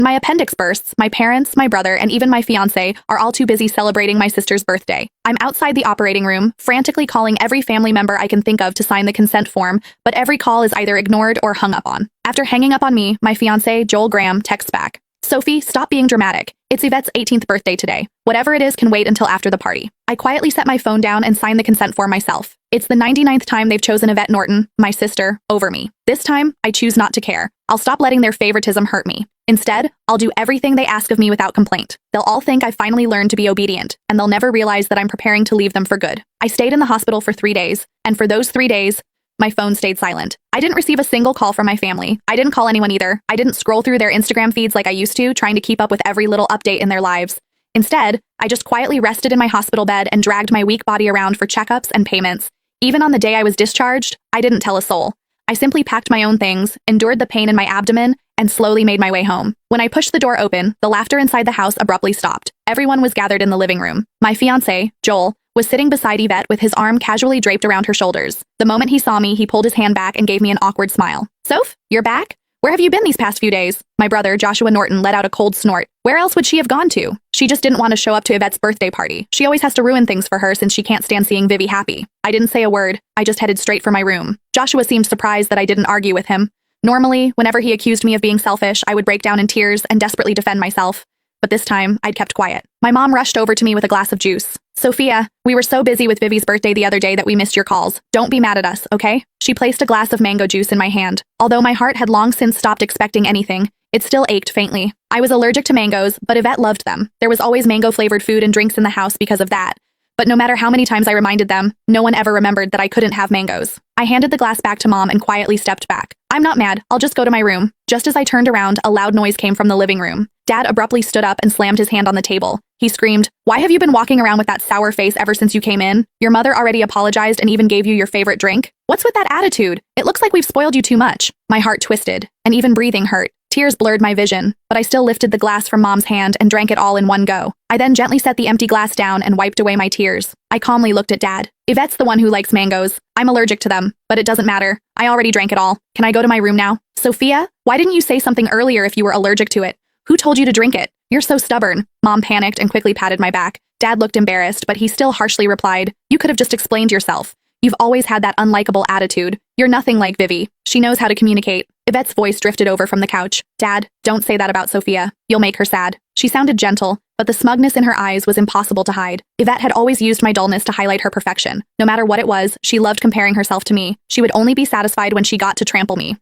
My appendix bursts, my parents, my brother, and even my fiancé are all too busy celebrating my sister's birthday. I'm outside the operating room, frantically calling every family member I can think of to sign the consent form, but every call is either ignored or hung up on. After hanging up on me, my fiancé, Joel Graham, texts back. Sophie, stop being dramatic. It's Yvette's 18th birthday today. Whatever it is can wait until after the party. I quietly set my phone down and sign the consent form myself. It's the 99th time they've chosen Yvette Norton, my sister, over me. This time, I choose not to care. I'll stop letting their favoritism hurt me. Instead, I'll do everything they ask of me without complaint. They'll all think I finally learned to be obedient, and they'll never realize that I'm preparing to leave them for good. I stayed in the hospital for 3 days, and for those 3 days, my phone stayed silent. I didn't receive a single call from my family. I didn't call anyone either. I didn't scroll through their Instagram feeds like I used to, trying to keep up with every little update in their lives. Instead, I just quietly rested in my hospital bed and dragged my weak body around for checkups and payments. Even on the day I was discharged, I didn't tell a soul. I simply packed my own things, endured the pain in my abdomen, and slowly made my way home. When I pushed the door open, the laughter inside the house abruptly stopped. Everyone was gathered in the living room. My fiancé, Joel, was sitting beside Yvette with his arm casually draped around her shoulders. The moment he saw me, he pulled his hand back and gave me an awkward smile. Soph, you're back? Where have you been these past few days? My brother, Joshua Norton, let out a cold snort. Where else would she have gone to? She just didn't want to show up to Yvette's birthday party. She always has to ruin things for her since she can't stand seeing Vivi happy. I didn't say a word. I just headed straight for my room. Joshua seemed surprised that I didn't argue with him. Normally, whenever he accused me of being selfish, I would break down in tears and desperately defend myself. But this time, I'd kept quiet. My mom rushed over to me with a glass of juice. Sophia, we were so busy with Vivi's birthday the other day that we missed your calls. Don't be mad at us, okay? She placed a glass of mango juice in my hand. Although my heart had long since stopped expecting anything, it still ached faintly. I was allergic to mangoes, but Yvette loved them. There was always mango-flavored food and drinks in the house because of that. But no matter how many times I reminded them, no one ever remembered that I couldn't have mangoes. I handed the glass back to Mom and quietly stepped back. I'm not mad, I'll just go to my room. Just as I turned around, a loud noise came from the living room. Dad abruptly stood up and slammed his hand on the table. He screamed, "Why have you been walking around with that sour face ever since you came in? Your mother already apologized and even gave you your favorite drink? What's with that attitude? It looks like we've spoiled you too much." My heart twisted, and even breathing hurt. Tears blurred my vision, but I still lifted the glass from Mom's hand and drank it all in one go. I then gently set the empty glass down and wiped away my tears. I calmly looked at Dad. Yvette's the one who likes mangoes. I'm allergic to them, but it doesn't matter. I already drank it all. Can I go to my room now? Sophia, why didn't you say something earlier if you were allergic to it? Who told you to drink it? You're so stubborn. Mom panicked and quickly patted my back. Dad looked embarrassed, but he still harshly replied, "You could have just explained yourself. You've always had that unlikable attitude. You're nothing like Vivi. She knows how to communicate." Yvette's voice drifted over from the couch. "Dad, don't say that about Sophia. You'll make her sad." She sounded gentle, but the smugness in her eyes was impossible to hide. Yvette had always used my dullness to highlight her perfection. No matter what it was, she loved comparing herself to me. She would only be satisfied when she got to trample me.